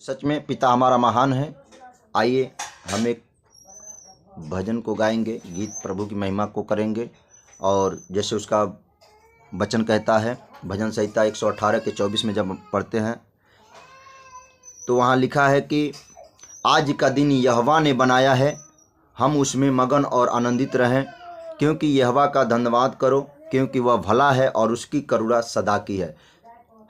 सच में पिता हमारा महान है। आइए हम एक भजन को गाएंगे, गीत प्रभु की महिमा को करेंगे। और जैसे उसका वचन कहता है, भजन संहिता 118 के 24 में जब पढ़ते हैं तो वहाँ लिखा है कि आज का दिन यहोवा ने बनाया है, हम उसमें मगन और आनंदित रहें। क्योंकि यहोवा का धन्यवाद करो, क्योंकि वह भला है और उसकी करुणा सदा की है।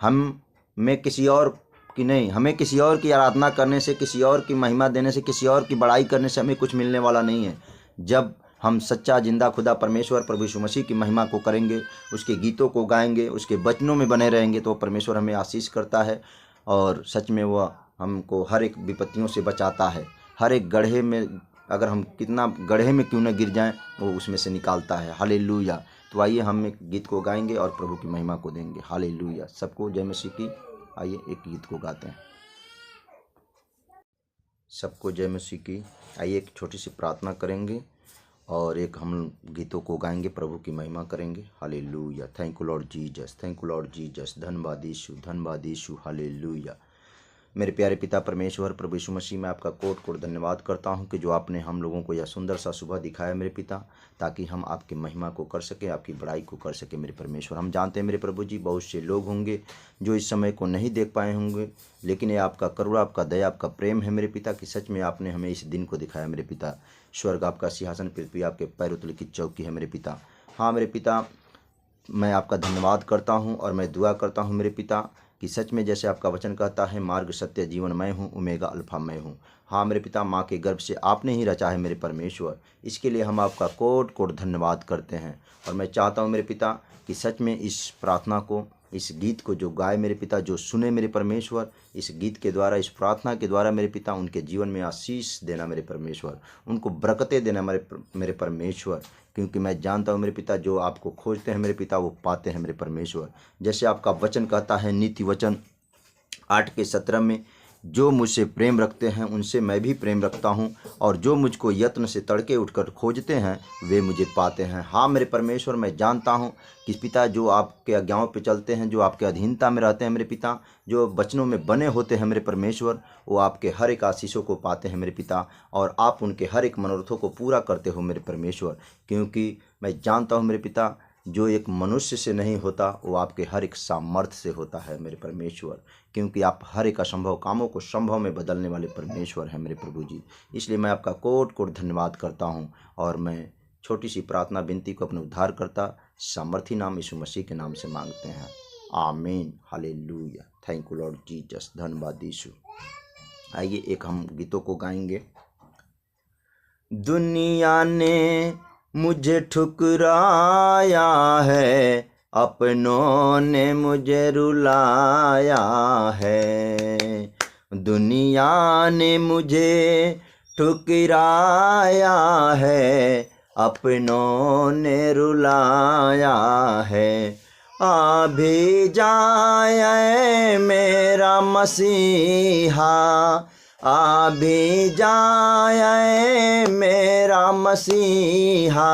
हमें किसी और की आराधना करने से, किसी और की महिमा देने से, किसी और की बड़ाई करने से हमें कुछ मिलने वाला नहीं है। जब हम सच्चा जिंदा खुदा परमेश्वर प्रभु यीशु मसीह की महिमा को करेंगे, उसके गीतों को गाएंगे, उसके वचनों में बने रहेंगे, तो परमेश्वर हमें आशीष करता है। और सच में वह हमको हर एक विपत्तियों से बचाता है। हर एक गड्ढे में, अगर हम कितना गड्ढे में क्यों न गिर जाएं, वो उसमें से निकालता है। हालेलुया। तो आइए हम एक गीत को गाएंगे और प्रभु की महिमा को देंगे। हालेलुया। सबको जय मसीह की। आइए एक गीत को गाते हैं। सबको जय मसीह की। आइए एक छोटी सी प्रार्थना करेंगे और एक हम गीतों को गाएंगे, प्रभु की महिमा करेंगे। Hallelujah. Thank you Lord Jesus, thank you Lord Jesus. धन्यवाद यीशु, धन्यवाद यीशु। हालेलुया। मेरे प्यारे पिता परमेश्वर प्रभु यीशु मसीह, मैं आपका कोट कोट धन्यवाद करता हूं कि जो आपने हम लोगों को यह सुंदर सा सुबह दिखाया मेरे पिता, ताकि हम आपकी महिमा को कर सकें, आपकी बड़ाई को कर सकें मेरे परमेश्वर। हम जानते हैं मेरे प्रभु जी, बहुत से लोग होंगे जो इस समय को नहीं देख पाए होंगे, लेकिन ये आपका करुणा, आपका दया, आपका प्रेम है मेरे पिता, कि सच में आपने हमें इस दिन को दिखाया मेरे पिता। स्वर्ग आपका सिंहासन, पृथ्वी आपके पैरों तले की चौकी है मेरे पिता। हाँ मेरे पिता, मैं आपका धन्यवाद करता हूँ और मैं दुआ करता हूँ मेरे पिता कि सच में जैसे आपका वचन कहता है, मार्ग सत्य जीवन मैं हूँ, ओमेगा अल्फा मैं हूँ। हाँ मेरे पिता, माँ के गर्भ से आपने ही रचा है मेरे परमेश्वर। इसके लिए हम आपका कोट कोट धन्यवाद करते हैं। और मैं चाहता हूँ मेरे पिता कि सच में इस प्रार्थना को, इस गीत को जो गाए मेरे पिता, जो सुने मेरे परमेश्वर, इस गीत के द्वारा, इस प्रार्थना के द्वारा मेरे पिता, उनके जीवन में आशीष देना मेरे परमेश्वर, उनको बरकतें देना मेरे परमेश्वर। क्योंकि मैं जानता हूँ मेरे पिता, जो आपको खोजते हैं मेरे पिता, वो पाते हैं मेरे परमेश्वर। जैसे आपका वचन कहता है, नीति वचन 8:17 में, जो मुझसे प्रेम रखते हैं उनसे मैं भी प्रेम रखता हूं, और जो मुझको यत्न से तड़के उठकर खोजते हैं वे मुझे पाते हैं। हाँ मेरे परमेश्वर, मैं जानता हूं कि पिता, जो आपके आज्ञाओं पे चलते हैं, जो आपके अधीनता में रहते हैं मेरे पिता, जो वचनों में बने होते हैं मेरे परमेश्वर, वो आपके हर एक आशीषों को पाते हैं मेरे पिता, और आप उनके हर एक मनोरथों को पूरा करते हो मेरे परमेश्वर। क्योंकि मैं जानता हूँ मेरे पिता, जो एक मनुष्य से नहीं होता वो आपके हर एक सामर्थ्य से होता है मेरे परमेश्वर। क्योंकि आप हर एक असंभव कामों को संभव में बदलने वाले परमेश्वर हैं मेरे प्रभु जी। इसलिए मैं आपका कोट कोट धन्यवाद करता हूं। और मैं छोटी सी प्रार्थना विनती को अपने उद्धारकर्ता सामर्थी नाम यीशु मसीह के नाम से मांगते हैं। आमीन। Hallelujah. Thank you Lord Jesus. धन्यवाद यीशु। आइए एक हम गीतों को गाएंगे। दुनिया ने मुझे ठुकराया है, अपनों ने मुझे रुलाया है। दुनिया ने मुझे ठुकराया है, अपनों ने रुलाया है। आ भी जाए मेरा मसीहा, आ भी जाए मेरा मसीहा,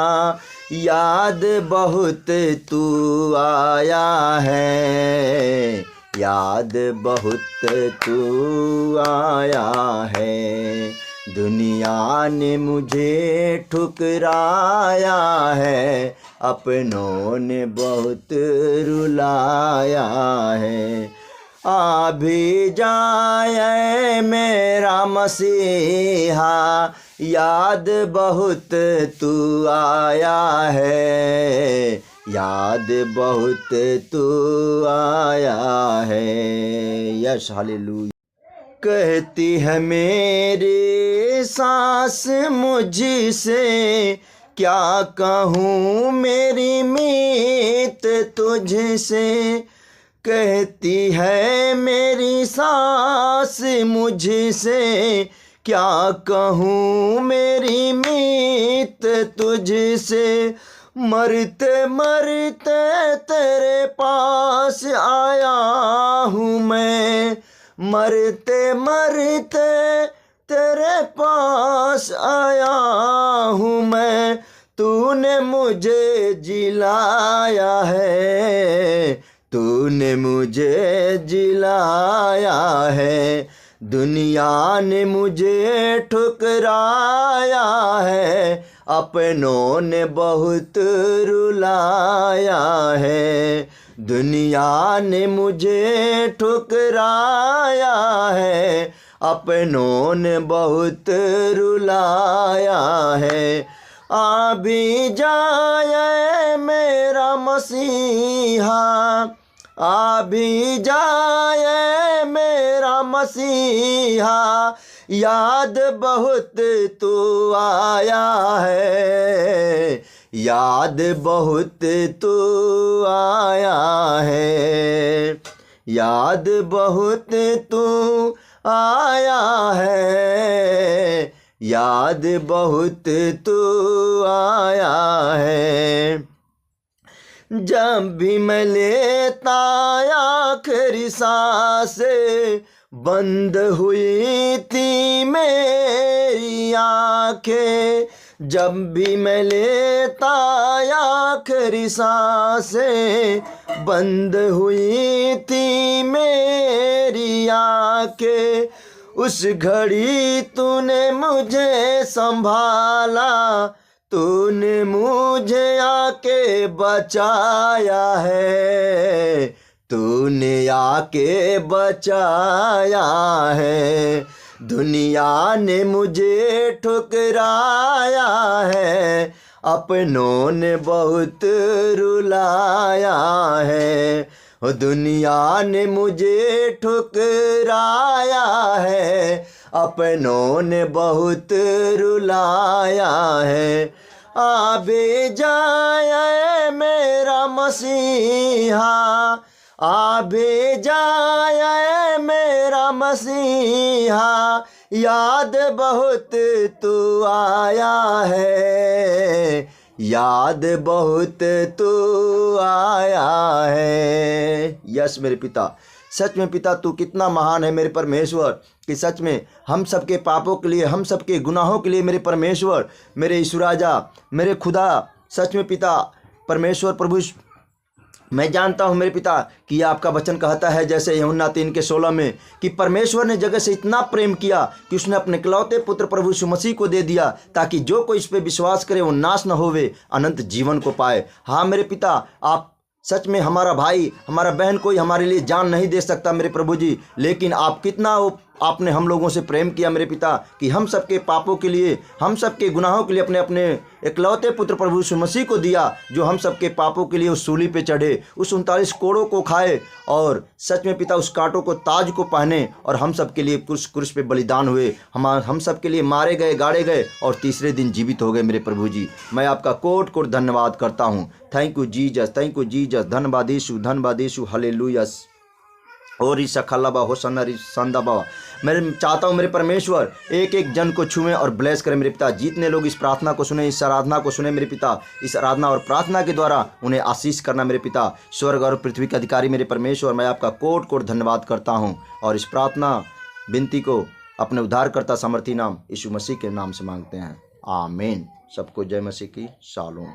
याद बहुत तू आया है, याद बहुत तू आया है। दुनिया ने मुझे ठुकराया है, अपनों ने बहुत रुलाया है। आ भी जाए मेरा मसीहा, याद बहुत तू आया है, याद बहुत तू आया है। Yes hallelujah. कहती है मेरी सांस मुझसे, क्या कहूँ मेरी मीत तुझसे। कहती है मेरी सांस मुझसे, क्या कहूँ मेरी मीत तुझसे। मरते मरते तेरे पास आया हूँ मैं, मरते मरते तेरे पास आया हूँ मैं। तूने मुझे जिलाया है, तूने मुझे जिलाया है। दुनिया ने मुझे ठुकराया है, अपनों ने बहुत रुलाया है। दुनिया ने मुझे ठुकराया है, अपनों ने बहुत रुलाया है। आ भी जाए मेरा मसीहा, आ भी जाए मेरा मसीहा, याद बहुत तू आया है, याद बहुत तू आया है, याद बहुत तू आया है, याद बहुत तू आया है। जब भी मैं लेता आखिरी सांसें, बंद हुई थी मेरी आंखें। जब भी मैं लेता आखिरी सांसें, बंद हुई थी मेरी आंखें। उस घड़ी तूने मुझे संभाला, तूने मुझे आके बचाया है, तूने आके बचाया है। दुनिया ने मुझे ठुकराया है, अपनों ने बहुत रुलाया है। दुनिया ने मुझे ठुकराया है, अपनों ने बहुत रुलाया है। आ भी जाए मेरा मसीहा, आ भी जाए मेरा मसीहा, याद बहुत तू आया है, याद बहुत तू आया है। यस मेरे पिता, सच में पिता तू कितना महान है मेरे परमेश्वर, कि सच में हम सबके पापों के लिए, हम सबके गुनाहों के लिए मेरे परमेश्वर, मेरे यीशु राजा, मेरे खुदा, सच में पिता परमेश्वर प्रभु, मैं जानता हूँ मेरे पिता कि आपका वचन कहता है जैसे यूहन्ना 3:16 में, कि परमेश्वर ने जगत से इतना प्रेम किया कि उसने अपने इकलौते पुत्र प्रभु यीशु मसीह को दे दिया, ताकि जो कोई इस पर विश्वास करे वो नाश न होवे, अनंत जीवन को पाए। हाँ मेरे पिता, आप सच में हमारा भाई, हमारा बहन कोई हमारे लिए जान नहीं दे सकता मेरे प्रभु जी, लेकिन आप कितना आपने हम लोगों से प्रेम किया मेरे पिता, कि हम सबके पापों के लिए, हम सबके गुनाहों के लिए अपने अपने इकलौते पुत्र प्रभु यीशु मसीह को दिया, जो हम सबके पापों के लिए उस सूली पे चढ़े, उस 39 कोड़ों को खाए, और सच में पिता उस कांटों को ताज को पहने, और हम सब के लिए क्रूस पे बलिदान हुए, हम सब के लिए मारे गए, गाड़े गए, और तीसरे दिन जीवित हो गए मेरे प्रभु जी। मैं आपका कोट कोट धन्यवाद करता हूँ। Thank you Jesus, thank you Jesus. धन्यवाद यीशु, धन्यवाद यीशु। हालेलुया। और इस खल्लाबा होसन्ना संदा बाबा, मैं चाहता हूँ मेरे परमेश्वर एक एक जन को छुएं और ब्लेस करें मेरे पिता। जितने लोग इस प्रार्थना को सुने, इस आराधना को सुने मेरे पिता, इस आराधना और प्रार्थना के द्वारा उन्हें आशीष करना मेरे पिता। स्वर्ग और पृथ्वी के अधिकारी मेरे परमेश्वर, मैं आपका कोट कोट धन्यवाद करता हूँ, और इस प्रार्थना विनती को अपने उद्धारकर्ता सामर्थी नाम यीशु मसीह के नाम से मांगते हैं, आमीन। सबको जय मसीह की शालोम।